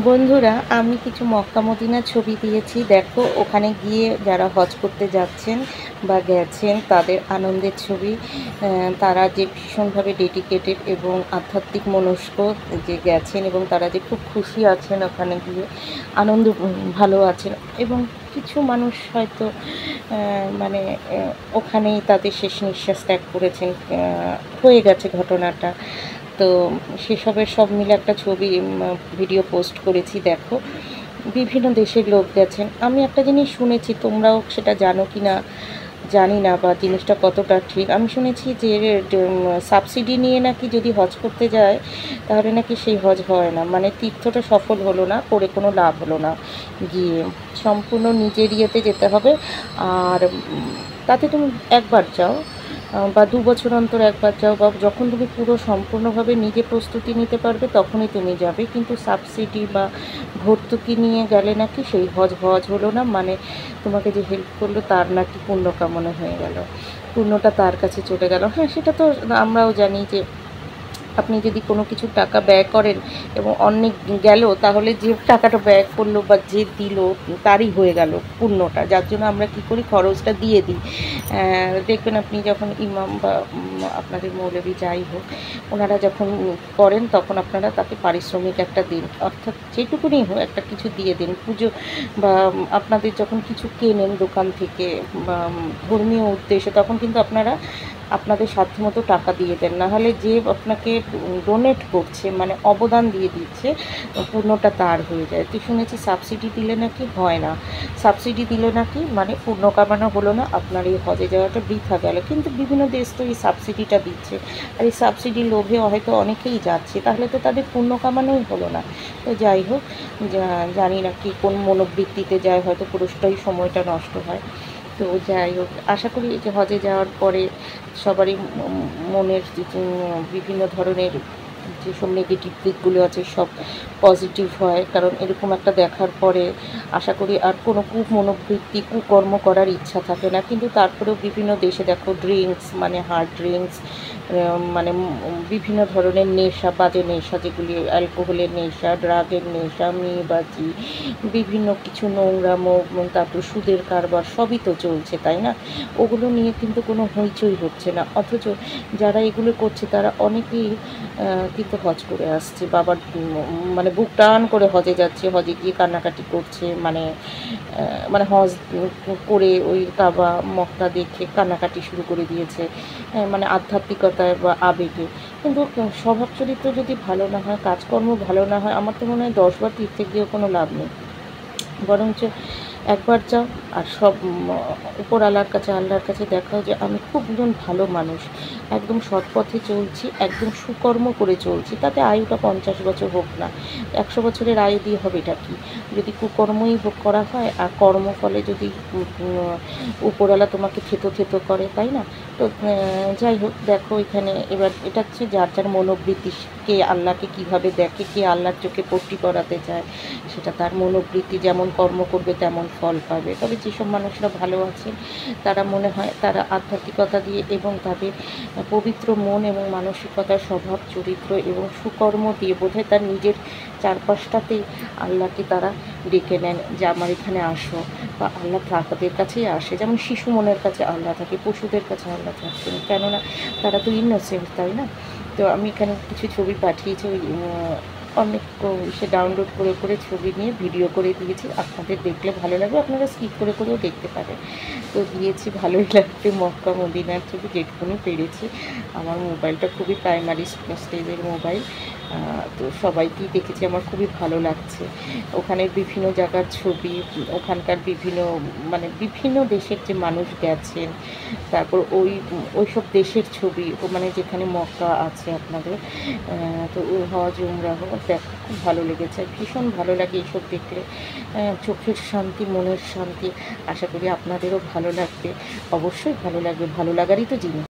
বন্ধুরা, আমি কিছু মক্কা মদিনার ছবি দিয়েছি। দেখো, ওখানে গিয়ে যারা হজ করতে যাচ্ছেন বা গেছেন তাদের আনন্দের ছবি। তারা যে ভীষণভাবে ডেডিকেটেড এবং আধ্যাত্মিক মনস্ক, যে গেছেন এবং তারা যে খুব খুশি আছেন ওখানে গিয়ে, আনন্দ ভালো আছেন। এবং কিছু মানুষ হয়তো মানে ওখানেই তাদের শেষ নিঃশ্বাস ত্যাগ করেছেন, হয়ে গেছে ঘটনাটা। তো সেসবের সব মিলে একটা ছবি ভিডিও পোস্ট করেছি। দেখো, বিভিন্ন দেশের লোক গেছেন। আমি একটা জিনিস শুনেছি, তোমরাও সেটা জানো কি না জানি না, বা জিনিসটা কতটা ঠিক। আমি শুনেছি যে সাবসিডি নিয়ে নাকি যদি হজ করতে যায় তাহলে নাকি সেই হজ হয় না, মানে তীর্থটা সফল হলো না, করে কোনো লাভ হলো না। গিয়ে সম্পূর্ণ নিজের ইয়েতে যেতে হবে। আর তাতে তুমি একবার যাও বা ২ বছর অন্তর একবার যাও, বা যখন তুমি পুরো সম্পূর্ণভাবে নিজে প্রস্তুতি নিতে পারবে তখনই তুমি যাবে। কিন্তু সাবসিডি বা ভর্তুকি নিয়ে গেলে নাকি সেই হজ হলো না, মানে তোমাকে যে হেল্প করলো তার নাকি পুণ্য কামনা হয়ে গেল, পুণ্যটা তার কাছে চলে গেল। হ্যাঁ, সেটা তো আমরাও জানি যে আপনি যদি কোনো কিছু টাকা ব্যয় করেন এবং অনেক গেল, তাহলে যে টাকাটা ব্যয় করলো বা যে দিল তারই হয়ে গেল পুণ্যটা, যার জন্য আমরা কি করি, খরচটা দিয়ে দিই। দেখবেন আপনি যখন ইমাম বা আপনাদের মৌলবি যাই হোক, ওনারা যখন করেন তখন আপনারা তাকে পারিশ্রমিক একটা দিন, অর্থাৎ যেটুকুনি হোক একটা কিছু দিয়ে দিন। পুজো বা আপনাদের যখন কিছু কেনেন দোকান থেকে বা ধর্মীয় উদ্দেশ্যে, তখন কিন্তু আপনারা আপনাদের সাধ্যমতো টাকা দিয়ে দেন। না হলে যে আপনাকে ডোনেট করছে, মানে অবদান দিয়ে দিচ্ছে, পূর্ণটা তার হয়ে যায়। তো শুনেছি সাবসিডি দিলে নাকি হয় না, সাবসিডি দিলে নাকি মানে পূর্ণ কামানো হলো না, আপনার এই হজে যাওয়াটা বৃথা গেল। কিন্তু বিভিন্ন দেশ তো এই সাবসিডিটা দিচ্ছে, আর এই সাবসিডির লোভে হয়তো অনেকেই যাচ্ছে, তাহলে তো তাদের পূর্ণ কামানোই হলো না। তো যাই হোক, জানি না কি কোন মনোবৃত্তিতে যায়, হয়তো পুরোটাই সময়টা নষ্ট হয়। তো যাই হোক, আশা করি যে হজে যাওয়ার পরে সবারই মনের বিভিন্ন ধরনের যেসব নেগেটিভ দিকগুলো আছে সব পজিটিভ হয়। কারণ এরকম একটা দেখার পরে আশা করি আর কোনো কুমনোবৃত্তি, কুকর্ম করার ইচ্ছা থাকে না। কিন্তু তারপরেও বিভিন্ন দেশে দেখো, ড্রিঙ্কস মানে হার্ড ড্রিঙ্কস, মানে বিভিন্ন ধরনের নেশা, বাজে নেশা, যেগুলি অ্যালকোহলের নেশা, ড্রাগের নেশা, মেয়েবাজি, বিভিন্ন কিছু নোংরামো, তারপর সুদের কারবার, সবই তো চলছে, তাই না? ওগুলো নিয়ে কিন্তু কোনো হইচই হচ্ছে না, অথচ যারা এগুলো করছে তারা অনেকেই কিন্তু হজ করে আসছে, বাবার মানে বুক টান করে হজে যাচ্ছে, হজে গিয়ে কান্নাকাটি করছে, মানে মানে হজ করে ওই কাবা মক্কা দেখে কান্নাকাটি শুরু করে দিয়েছে, মানে আধ্যাত্মিকতায় বা আবেগে। কিন্তু স্বভাব চরিত্র যদি ভালো না হয়, কাজকর্ম ভালো না হয়, আমার তো মনে হয় 10বার তীর্থে গিয়েও কোনো লাভ নেই। বরঞ্চ একবার যাও, আর সব উপরওয়ালার কাছে, আল্লাহর কাছে দেখাও যে আমি খুব একজন ভালো মানুষ, একদম সৎ পথে চলছি, একদম সুকর্ম করে চলছি। তাতে আয়ুটা 50 বছর হোক না, 100 বছরের আয়ু দিয়ে হবে এটা কি, যদি কুকর্মই করা হয়, আর কর্মফলে যদি উপরওয়ালা তোমাকে থেতো থেতো করে, তাই না? তো যাই হোক, দেখো এখানে এবার এটা হচ্ছে যার যার মনোবৃত্তি, কে আল্লাহকে কীভাবে দেখে, কে আল্লাহর চোখে পট্টি করাতে চায়, সেটা তার মনোবৃত্তি। যেমন কর্ম করবে তেমন ফল পাবে। তবে যেসব মানুষরা ভালো আছেন, তারা মনে হয় তারা আধ্যাত্মিকতা দিয়ে এবং তাদের পবিত্র মন এবং মানসিকতার স্বভাব চরিত্র এবং সুকর্ম দিয়ে বোধহয় তার নিজের চারপাশটাতেই আল্লাহকে তারা ডেকে নেন যে আমার এখানে আসো, বা আল্লাহ তাদের কাছেই আসে। যেমন শিশু মনের কাছে আল্লাহ থাকে, পশুদের কাছে আল্লাহ থাকতেন, কেননা তারা তো ইনোসেন্ট, তাই না? তো আমি এখানে কিছু ছবি পাঠিয়েছি, ওই অনেক সে ডাউনলোড করে করে ছবি নিয়ে ভিডিও করে দিয়েছি। আপনাদের দেখলে ভালো লাগবে, আপনারা স্কিপ করে করেও দেখতে পারেন। তো দিয়েছি, ভালোই লাগবে মক্কা মদিনার ছবি যেটুকুনি পেরেছি। আমার মোবাইলটা খুবই প্রাইমারি স্টেজের মোবাইল, তো সবাইকেই দেখেছি, আমার খুবই ভালো লাগছে। ওখানের বিভিন্ন জায়গার ছবি, ওখানকার বিভিন্ন মানে বিভিন্ন দেশের যে মানুষ গেছেন, তারপর ওইসব দেশের ছবি, মানে যেখানে মক্কা আছে আপনাদের, তো ওই হজ উমরা দেখ খুব ভালো লেগেছে, ভীষণ ভালো লাগে এইসব দেখলে, চোখের শান্তি, মনের শান্তি। আশা করি আপনাদেরও ভালো লাগবে, অবশ্যই ভালো লাগবে, ভালো লাগারই তো জিনিস।